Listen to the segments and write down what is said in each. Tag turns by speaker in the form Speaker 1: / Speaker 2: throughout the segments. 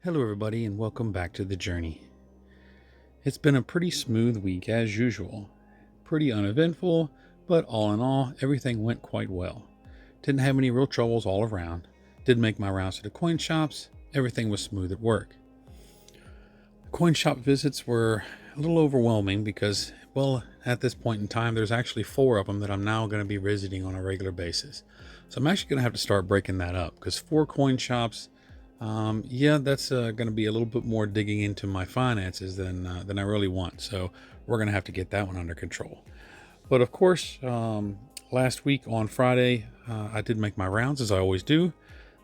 Speaker 1: Hello, everybody, and welcome back to the journey. It's been a pretty smooth week as usual. Pretty uneventful, but all in all, everything went quite well. Didn't have any real troubles all around. Did make my rounds to the coin shops. Everything was smooth at work. Coin shop visits were a little overwhelming because, well, at this point in time, there's actually 4 of them that I'm now going to be visiting on a regular basis. So I'm actually going to have to start breaking that up because 4 coin shops. Yeah, that's going to be a little bit more digging into my finances than I really want. So we're going to have to get that one under control. But of course, last week on Friday, I did make my rounds as I always do.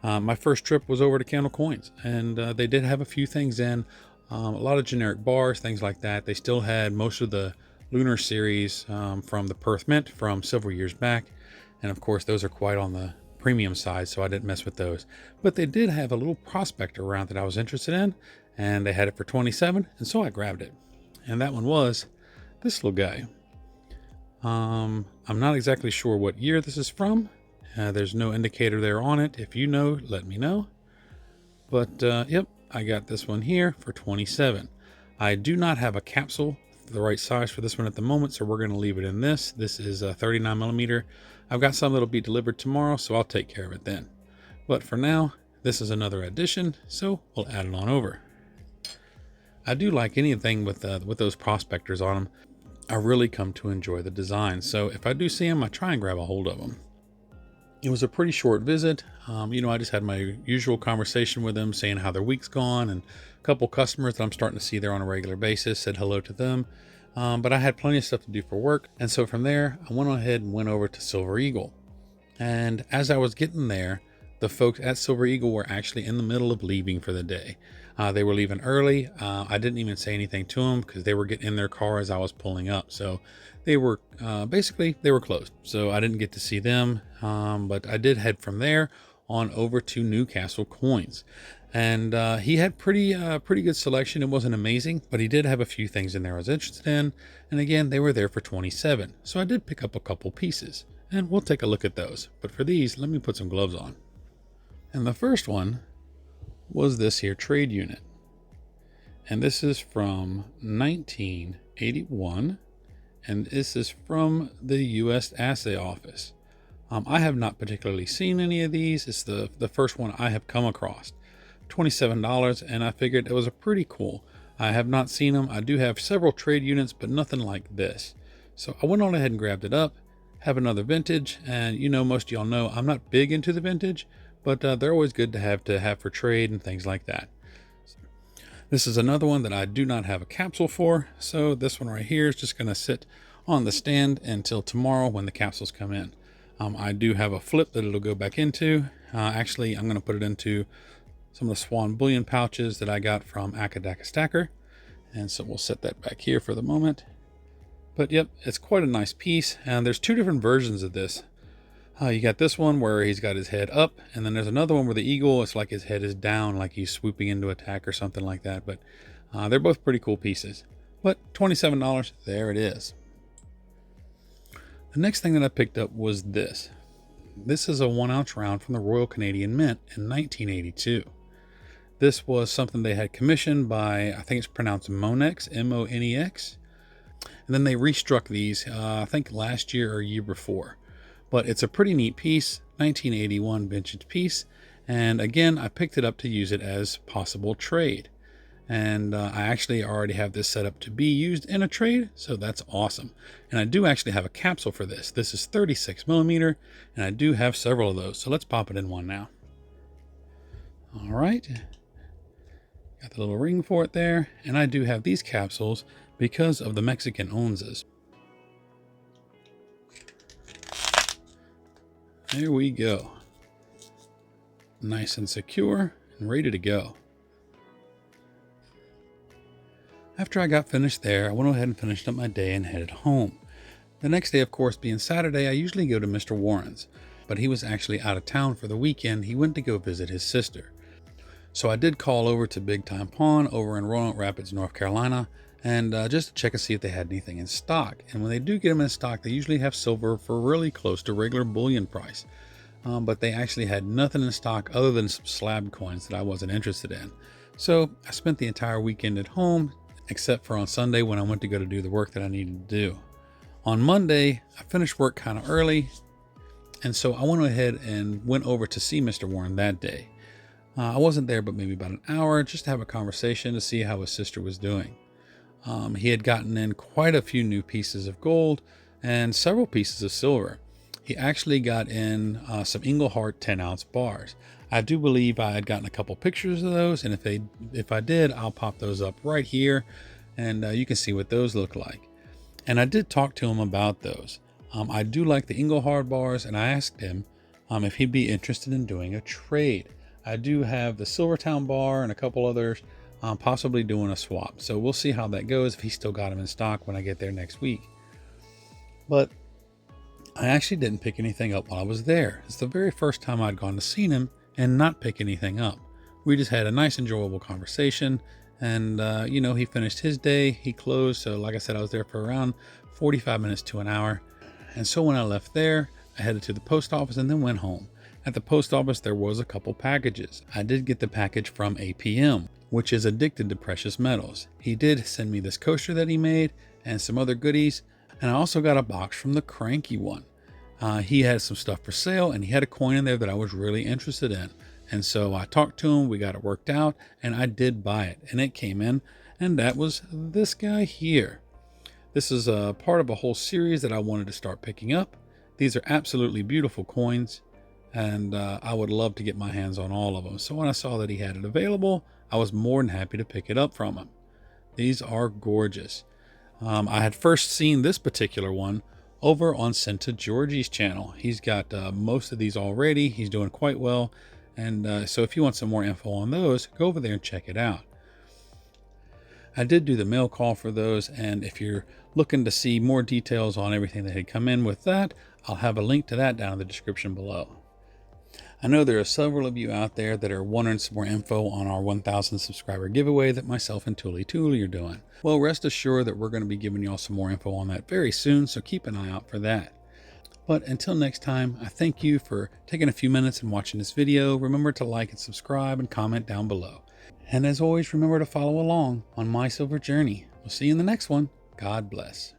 Speaker 1: My first trip was over to Candle Coins, and they did have a few things in, a lot of generic bars, things like that. They still had most of the Lunar series from the Perth Mint from several years back. And of course, those are quite on the premium side, so I didn't mess with those. But they did have a little prospector round that I was interested in, and they had it for 27, and so I grabbed it. And that one was this little guy. I'm not exactly sure what year this is from. There's no indicator there on it. If you know, let me know. But yep, I got this one here for 27. I do not have a capsule the right size for this one at the moment, so we're going to leave it in this. This is a 39 millimeter. I've got some that'll be delivered tomorrow, so I'll take care of it then. But for now, this is another addition, so we'll add it on over. I do like anything with those prospectors on them. I really come to enjoy the design, so if I do see them, I try and grab a hold of them. It was a pretty short visit. I just had my usual conversation with them, saying how their week's gone, and a couple customers that I'm starting to see there on a regular basis, said hello to them. But I had plenty of stuff to do for work. And so from there, I went ahead and went over to Silver Eagle. And as I was getting there, the folks at Silver Eagle were actually in the middle of leaving for the day. They were leaving early. I didn't even say anything to them because they were getting in their car as I was pulling up. So they were basically they were closed. So I didn't get to see them. But I did head from there on over to Newcastle Coins. And he had pretty good selection. It wasn't amazing, but he did have a few things in there I was interested in. And again, they were there for 27. So I did pick up a couple pieces, and we'll take a look at those. But for these, let me put some gloves on. And the first one was this here trade unit. And this is from 1981. And this is from the U.S. Assay Office. I have not particularly seen any of these. It's the first one I have come across. $27, and I figured it was a pretty cool. I have not seen them. I do have several trade units, but nothing like this. So I went on ahead and grabbed it up. Have another vintage, and most of y'all know I'm not big into the vintage, but they're always good to have for trade and things like that. This is another one that I do not have a capsule for, so this one right here is just going to sit on the stand until tomorrow when the capsules come in. I do have a flip that it'll go back into. Actually, I'm going to put it into some of the Swan Bullion pouches that I got from Akadaka Stacker. And so we'll set that back here for the moment. But yep, it's quite a nice piece. And there's 2 different versions of this. You got this one where he's got his head up, and then there's another one where the eagle, it's like his head is down, like he's swooping into attack or something like that. But they're both pretty cool pieces. But $27, there it is. The next thing that I picked up was this. This is a 1-ounce round from the Royal Canadian Mint in 1982. This was something they had commissioned by, I think it's pronounced Monex, M-O-N-E-X. And then they restruck these, I think last year or year before. But it's a pretty neat piece, 1981 vintage piece. And again, I picked it up to use it as possible trade. And I actually already have this set up to be used in a trade, so that's awesome. And I do actually have a capsule for this. This is 36 millimeter, and I do have several of those. So let's pop it in one now. All right. Got the little ring for it there. And I do have these capsules because of the Mexican onzas. There we go. Nice and secure and ready to go. After I got finished there, I went ahead and finished up my day and headed home. The next day, of course, being Saturday, I usually go to Mr. Warren's, but he was actually out of town for the weekend. He went to go visit his sister. So I did call over to Big Time Pawn over in Roanoke Rapids, North Carolina, and just to check and see if they had anything in stock. And when they do get them in stock, they usually have silver for really close to regular bullion price. But they actually had nothing in stock other than some slab coins that I wasn't interested in. So I spent the entire weekend at home, except for on Sunday when I went to go to do the work that I needed to do. On Monday, I finished work kind of early, and so I went ahead and went over to see Mr. Warren that day. I wasn't there but maybe about an hour just to have a conversation to see how his sister was doing. He had gotten in quite a few new pieces of gold and several pieces of silver. He actually got in some Englehart 10-ounce bars. I do believe I had gotten a couple pictures of those, and if I did, I'll pop those up right here, and you can see what those look like. And I did talk to him about those. I do like the Englehart bars, and I asked him if he'd be interested in doing a trade. I do have the Silvertown bar and a couple others, possibly doing a swap. So we'll see how that goes, if he's still got them in stock when I get there next week. But I actually didn't pick anything up while I was there. It's the very first time I'd gone to see him and not pick anything up. We just had a nice, enjoyable conversation. And, he finished his day. He closed. So like I said, I was there for around 45 minutes to an hour. And so when I left there, I headed to the post office and then went home. At the post office, there was a couple packages. I did get the package from APM, which is addicted to precious metals. He did send me this coaster that he made and some other goodies. And I also got a box from the Cranky One. He had some stuff for sale, and he had a coin in there that I was really interested in. And so I talked to him, we got it worked out, and I did buy it. And it came in, and that was this guy here. This is a part of a whole series that I wanted to start picking up. These are absolutely beautiful coins, and I would love to get my hands on all of them. So when I saw that he had it available, I was more than happy to pick it up from him. These are gorgeous. I had first seen this particular one over on Senta Georgie's channel. He's got most of these already. He's doing quite well. And so if you want some more info on those, go over there and check it out. I did do the mail call for those, and if you're looking to see more details on everything that had come in with that, I'll have a link to that down in the description below. I know there are several of you out there that are wanting some more info on our 1,000 subscriber giveaway that myself and Tooly are doing. Well, rest assured that we're going to be giving y'all some more info on that very soon, so keep an eye out for that. But until next time, I thank you for taking a few minutes and watching this video. Remember to like and subscribe and comment down below. And as always, remember to follow along on my silver journey. We'll see you in the next one. God bless.